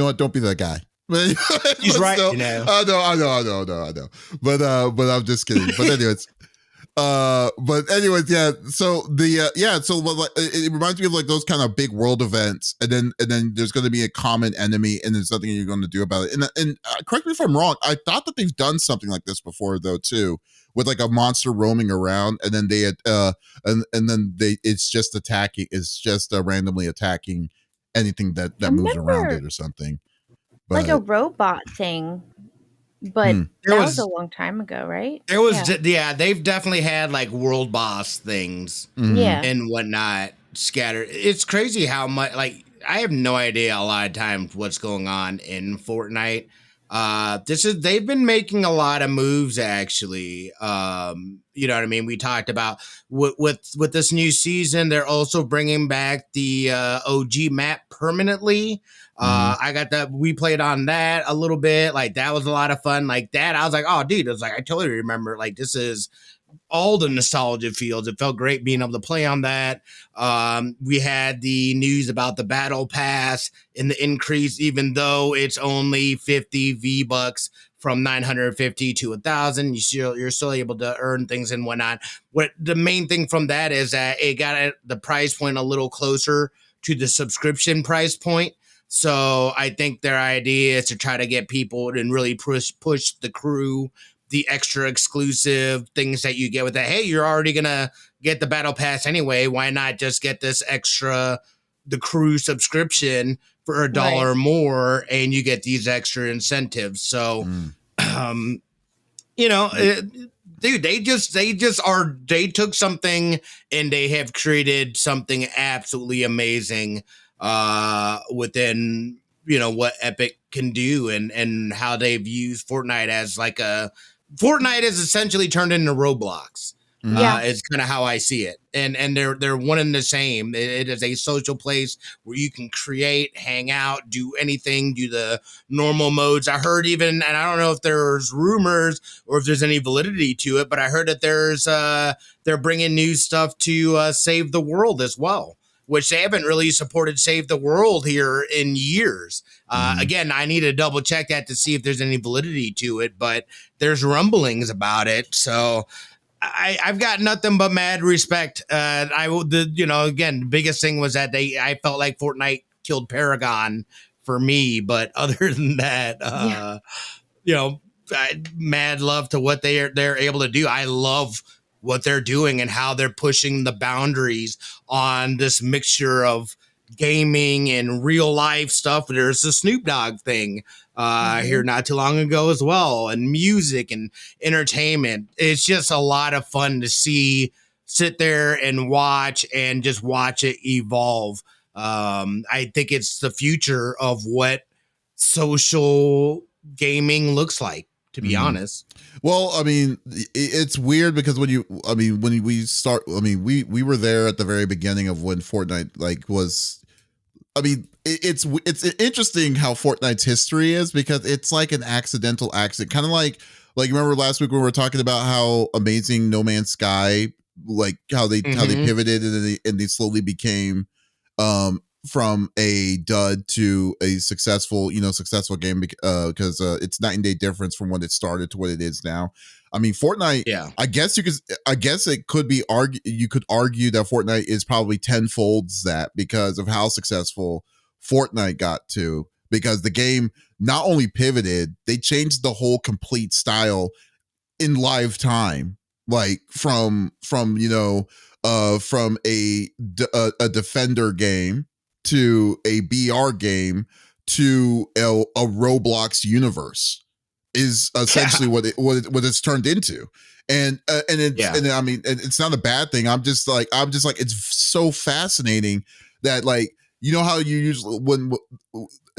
what? Don't be that guy. He's right. Still, you know. I know. But I'm just kidding. But anyways. Yeah. So it reminds me of like those kind of big world events, and then there's going to be a common enemy, and there's nothing you're going to do about it. And correct me if I'm wrong. I thought that they've done something like this before though too, with like a monster roaming around, and then it's just attacking. It's just randomly attacking anything that moves around it or something. But, like a robot thing. But that was a long time ago, right? There was, they've definitely had like world boss things, and whatnot scattered. It's crazy how much. Like, I have no idea a lot of times what's going on in Fortnite. They've been making a lot of moves actually. You know what I mean? We talked about with this new season, they're also bringing back the OG map permanently. We played on that a little bit. Like that was a lot of fun. Like that, I was like, oh dude, I totally remember. Like this is all the nostalgia feels. It felt great being able to play on that. We had the news about the battle pass and the increase, even though it's only 50 V-Bucks from 950 to 1,000. You're still able to earn things and whatnot. What the main thing from that is that it got the price point a little closer to the subscription price point. So I think their idea is to try to get people and really push the crew, the extra exclusive things that you get with that. Hey, you're already going to get the battle pass anyway. Why not just get this extra, the crew subscription for $1 more and you get these extra incentives. So, dude, they took something and they have created something absolutely amazing within, what Epic can do and how they've used Fortnite as Fortnite is essentially turned into Roblox. It's kind of how I see it. And they're one and the same. It is a social place where you can create, hang out, do anything, do the normal modes. I heard even, and I don't know if there's rumors or if there's any validity to it, but I heard that they're bringing new stuff to save the world as well, which they haven't really supported Save the World here in years. Again, I need to double check that to see if there's any validity to it, but there's rumblings about it. So I've got nothing but mad respect. Again, the biggest thing was that I felt like Fortnite killed Paragon for me, but other than that, mad love to what they're able to do. I love what they're doing and how they're pushing the boundaries on this mixture of gaming and real life stuff. There's the Snoop Dogg thing here not too long ago as well, and music and entertainment. It's just a lot of fun to sit there and watch it evolve. I think it's the future of what social gaming looks like. to be honest. Well, I mean, it's weird because when we were there at the very beginning of when Fortnite was. I mean, it's interesting how Fortnite's history is because it's like an accidental accident, kind of like remember last week when we were talking about how amazing No Man's Sky, like how they pivoted and they slowly became from a dud to a successful game because it's night and day difference from when it started to what it is now. I mean, Fortnite. Yeah, I guess it could be you could argue that Fortnite is probably tenfold that because of how successful Fortnite got to. Because the game not only pivoted, they changed the whole complete style in live time, like from a Defender game to a BR game to a Roblox universe is essentially what it's turned into. And I mean, it's not a bad thing. I'm just like it's so fascinating that, like, you know how you usually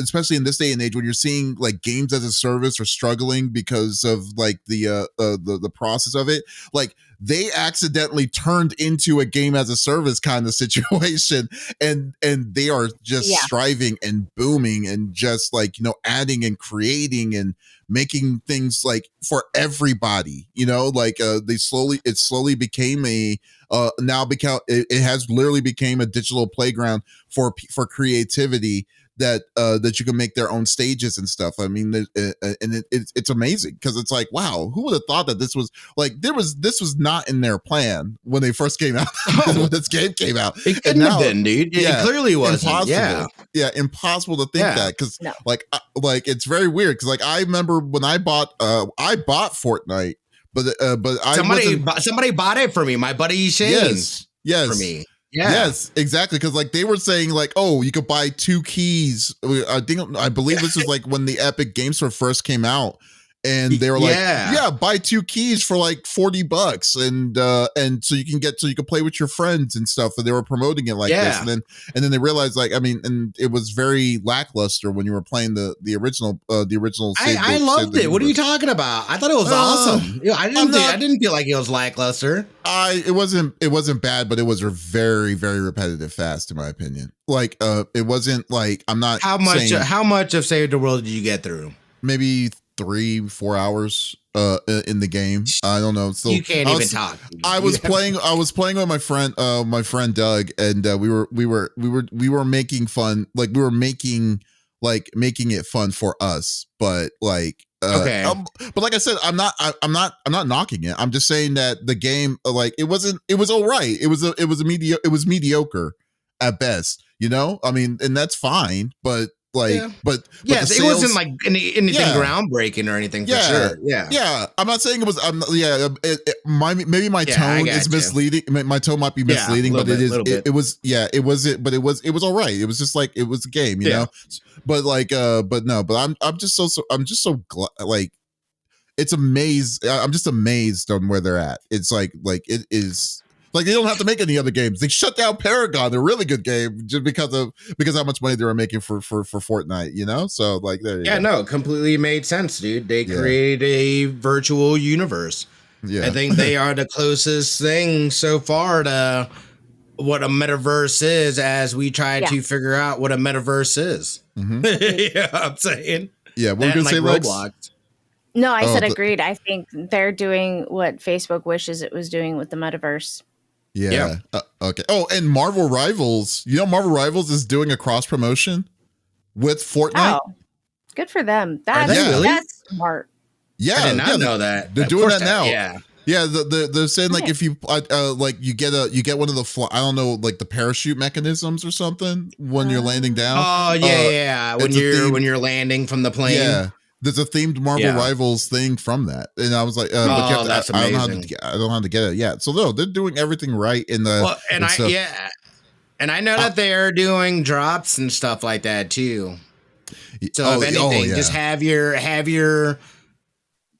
especially in this day and age when you're seeing like games as a service are struggling because of like the process of it, like they accidentally turned into a game as a service kind of situation, and they are just striving and booming and just like, adding and creating and making things like for everybody, like it slowly became it has literally became a digital playground for creativity that you can make their own stages and stuff. I mean, it's amazing because it's like, wow, who would have thought that this was not in their plan when they first came out, when this game came out. It couldn't have been, dude. It clearly wasn't. Impossible. Yeah, impossible to think that because like it's very weird because like I remember when I bought Fortnite, but somebody bought it for me. My buddy Shane. Yes. For me. Yeah. Yes, exactly. Because like they were saying like, oh, you could buy 2 keys. I believe this is like when the Epic Game Store first came out, and they were like, buy 2 keys for like $40, and so you can play with your friends and stuff. And they were promoting it like this, and then they realized like, I mean, and it was very lackluster when you were playing the original. I loved it. What are you talking about? I thought it was awesome. I didn't feel like it was lackluster. It wasn't bad, but it was very, very repetitive fast in my opinion. Like it wasn't like, I'm not how much of Save the World did you get through? Maybe 3-4 hours in the game. I don't know. So you can't even talk. I was playing with my friend Doug, and we were making fun, like we were making it fun for us, but like okay. But like I said, I'm not knocking it. I'm just saying that the game, like it was all right. It was mediocre at best, I mean, and that's fine, but like, but yes, it wasn't like anything groundbreaking or anything for sure. Yeah. I'm not saying it was. Maybe my tone is misleading. My tone might be misleading, but it was all right. It was just like it was a game, you know. But like, I'm just so glad. Like, it's amazed. I'm just amazed on where they're at. It's like it is. Like they don't have to make any other games. They shut down Paragon, a really good game, just because how much money they were making for Fortnite, So like there you go. No, completely made sense, dude. They created a virtual universe. Yeah. I think they are the closest thing so far to what a metaverse is as we try to figure out what a metaverse is. Mm-hmm. I'm saying. Yeah, what were you gonna say, Roblox? No, I said agreed. I think they're doing what Facebook wishes it was doing with the metaverse. Yeah. Okay. Oh, and Marvel Rivals. Marvel Rivals is doing a cross promotion with Fortnite. Oh, good for them. That's smart. Yeah, I did not know that. They're doing that now. Yeah. They're saying like if you like you get one of the I don't know, like the parachute mechanisms or something when you're landing down. Oh yeah. When you're landing from the plane. Yeah. There's a themed Marvel Rivals thing from that, and I was like, but that's amazing. I don't know how to get it yet. So no, they're doing everything right in the. And I know that they're doing drops and stuff like that too. So if anything, just have your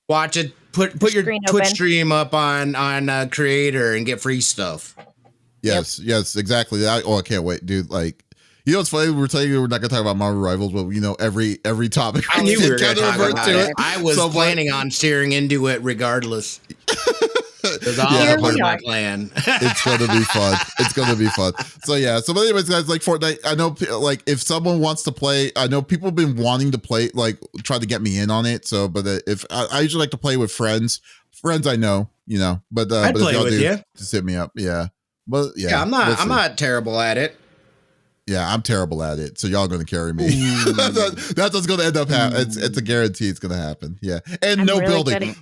watch it. Put your Twitch stream up on Creator and get free stuff. Yes, exactly. I can't wait, dude. Like, You know, it's funny. We're telling you we're not going to talk about Marvel Rivals, but every topic. I knew we were going to talk revert about it. I was planning on steering into it regardless. That's all part of my plan. It's going to be fun. It's going to be fun. So yeah. So, but anyways, guys, like Fortnite, I know, like, if someone wants to play, I know people have been wanting to play, like, try to get me in on it. So, but if I usually like to play with friends I know, but I'd play with you. Just hit me up. Yeah. But yeah, I'm not terrible at it. Yeah, I'm terrible at it. So y'all going to carry me. That's what's going to end up happening. It's a guarantee it's going to happen. Yeah. And I'm no really building.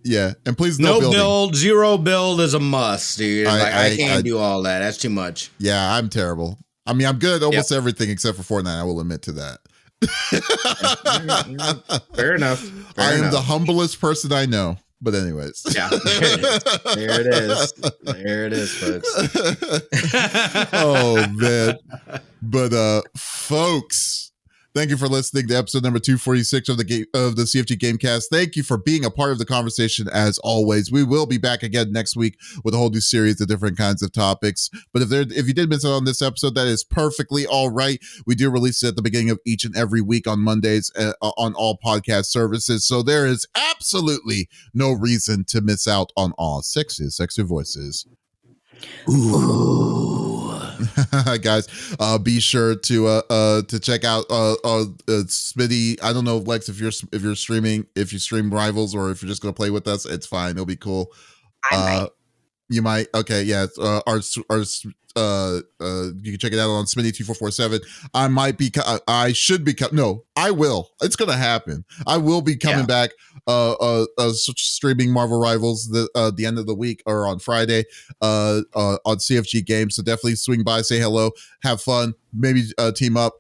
Yeah. And please no building. Build. Zero build is a must, dude. I can't do all that. That's too much. Yeah, I'm terrible. I mean, I'm good at almost everything except for Fortnite. I will admit to that. Fair enough. I am the humblest person I know. But anyways. Yeah. There it is. There it is, folks. Oh, man. But folks, thank you for listening to episode number 246 of the CFG Game Cast. Thank you for being a part of the conversation as always. We will be back again next week with a whole new series of different kinds of topics. But if you did miss out on this episode, that is perfectly all right. We do release it at the beginning of each and every week on Mondays on all podcast services. So there is absolutely no reason to miss out on all sexy voices. Ooh. Guys, be sure to check out Smitty. I don't know, Lex, if you're streaming, if you stream Rivals, or if you're just gonna play with us, it's fine. It'll be cool. You might. Okay, yeah. You can check it out on Smitty2447. I should be. No, I will. It's gonna happen. I will be coming back. Streaming Marvel Rivals the end of the week, or on Friday. On CFG Games. So definitely swing by, say hello, have fun, maybe team up,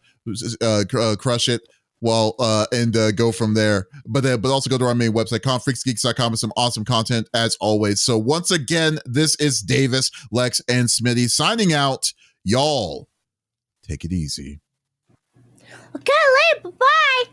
crush it. Well, and go from there. But also go to our main website, confreaksgeeks.com, with some awesome content as always. So once again, this is Davis, Lex, and Smitty signing out. Y'all, take it easy. Okay, later. Bye-bye.